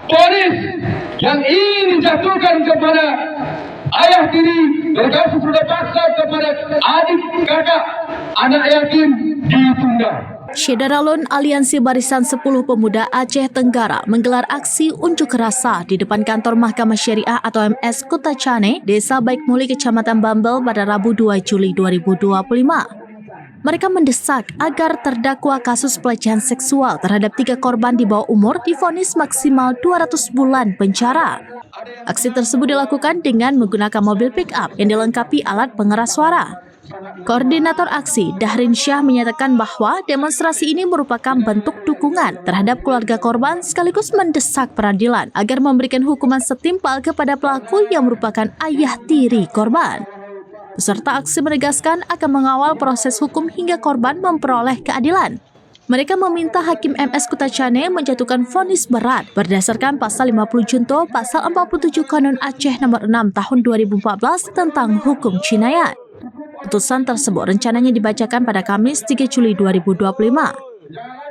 Polis yang ingin jatuhkan kepada ayah tiri, berkasus sudah paksa kepada adik kakak, anak yatim ditunda. Syederalun Aliansi Barisan 10 Pemuda Aceh Tenggara menggelar aksi unjuk rasa di depan kantor Mahkamah Syariah atau MS Kota Cane, Desa Baikmuli, Kecamatan Bambel pada Rabu 2 Juli 2025. Mereka mendesak agar terdakwa kasus pelecehan seksual terhadap 3 korban di bawah umur divonis maksimal 200 bulan penjara. Aksi tersebut dilakukan dengan menggunakan mobil pick-up yang dilengkapi alat pengeras suara. Koordinator aksi, Dahrin Syah, menyatakan bahwa demonstrasi ini merupakan bentuk dukungan terhadap keluarga korban sekaligus mendesak peradilan agar memberikan hukuman setimpal kepada pelaku yang merupakan ayah tiri korban. Peserta aksi menegaskan akan mengawal proses hukum hingga korban memperoleh keadilan. Mereka meminta Hakim MS Kota Cane menjatuhkan vonis berat berdasarkan Pasal 50 Junto Pasal 47 Kanun Aceh Nomor 6 Tahun 2014 tentang hukum jinayat. Putusan tersebut rencananya dibacakan pada Kamis 3 Juli 2025.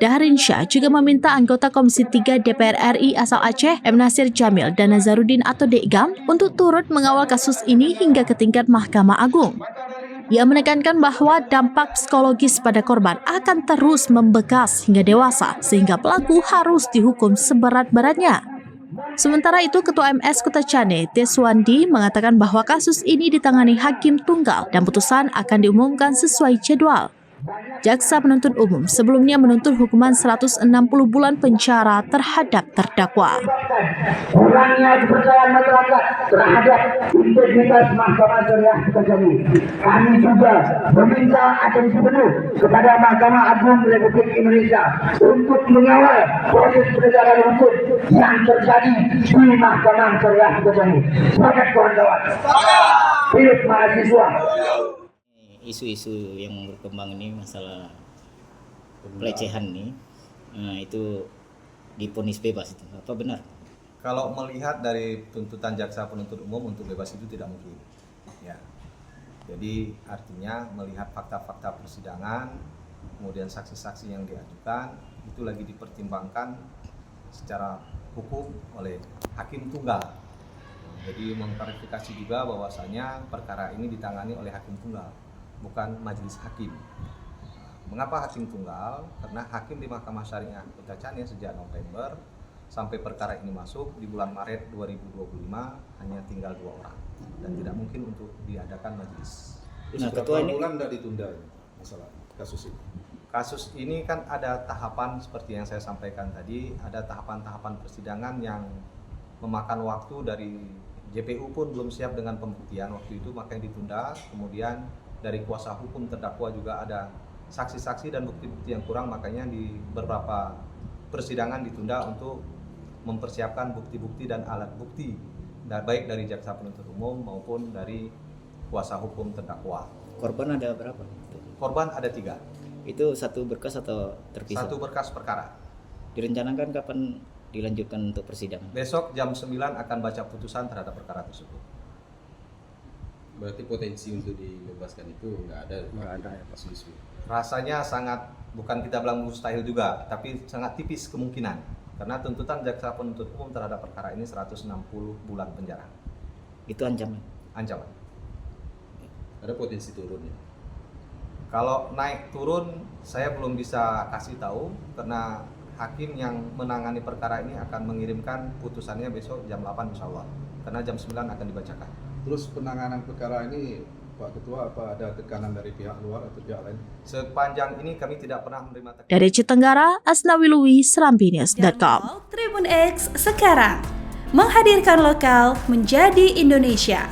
Dahrin Syah juga meminta anggota Komisi 3 DPR RI asal Aceh, M. Nasir Jamil dan Nazarudin atau Dekgam untuk turut mengawal kasus ini hingga ke tingkat Mahkamah Agung. Ia menekankan bahwa dampak psikologis pada korban akan terus membekas hingga dewasa, sehingga pelaku harus dihukum seberat-beratnya. Sementara itu, Ketua MS Kota Cane, T. Suwandi, mengatakan bahwa kasus ini ditangani hakim tunggal dan putusan akan diumumkan sesuai jadwal. Jaksa penuntut umum sebelumnya menuntut hukuman 160 bulan penjara terhadap terdakwa. Kurangnya kepercayaan masyarakat terhadap integritas Mahkamah Syariah Kota Jambi. Kami juga meminta atensi penuh kepada Mahkamah Agung Republik Indonesia untuk mengawal proses penegakan hukum yang terjadi di Mahkamah Syariah Kota Jambi. Semangat kawan-kawan. Hidup mahasiswa. Isu-isu yang berkembang ini masalah pelecehan nih, itu divonis bebas itu apa benar? Kalau melihat dari tuntutan jaksa penuntut umum untuk bebas itu tidak mungkin. Ya. Jadi artinya melihat fakta-fakta persidangan, kemudian saksi-saksi yang diajukan itu lagi dipertimbangkan secara hukum oleh hakim tunggal. Jadi mengklarifikasi juga bahwasanya perkara ini ditangani oleh hakim tunggal, bukan majelis hakim. Mengapa hakim tunggal? Karena hakim di Mahkamah Syariah Kota Cane sejak November sampai perkara ini masuk di bulan Maret 2025 hanya tinggal 2 orang dan tidak mungkin untuk diadakan majelis. Nah, ketua ini bulan tidak ditunda masalah kasus ini. Kasus ini kan ada tahapan seperti yang saya sampaikan tadi, ada tahapan-tahapan persidangan yang memakan waktu. Dari JPU pun belum siap dengan pembuktian waktu itu, makanya ditunda. Kemudian dari kuasa hukum terdakwa juga ada saksi-saksi dan bukti-bukti yang kurang, makanya di beberapa persidangan ditunda untuk mempersiapkan bukti-bukti dan alat bukti, baik dari jaksa penuntut umum maupun dari kuasa hukum terdakwa. Korban ada berapa? Korban ada 3. Itu satu berkas atau terpisah? Satu berkas perkara. Direncanakan kapan dilanjutkan untuk persidangan? Besok jam 9 akan baca putusan terhadap perkara tersebut. Berarti potensi untuk dibebaskan itu nggak ada ya Pak Suliswi? Rasanya sangat, bukan kita bilang mustahil juga, tapi sangat tipis kemungkinan. Karena tuntutan jaksa penuntut umum terhadap perkara ini 160 bulan penjara. Itu ancaman? Ancaman. Ada potensi turunnya? Kalau naik turun saya belum bisa kasih tahu, karena hakim yang menangani perkara ini akan mengirimkan putusannya besok jam 8 insya Allah. Karena jam 9 akan dibacakan. Terus penanganan perkara ini Pak Ketua, apa ada tekanan dari pihak luar atau pihak lain? Sepanjang ini kami tidak pernah menerima tekanan. Dari Tenggara, Asnawiluwi, serambinews.com. Download Tribun X sekarang, menghadirkan lokal menjadi Indonesia.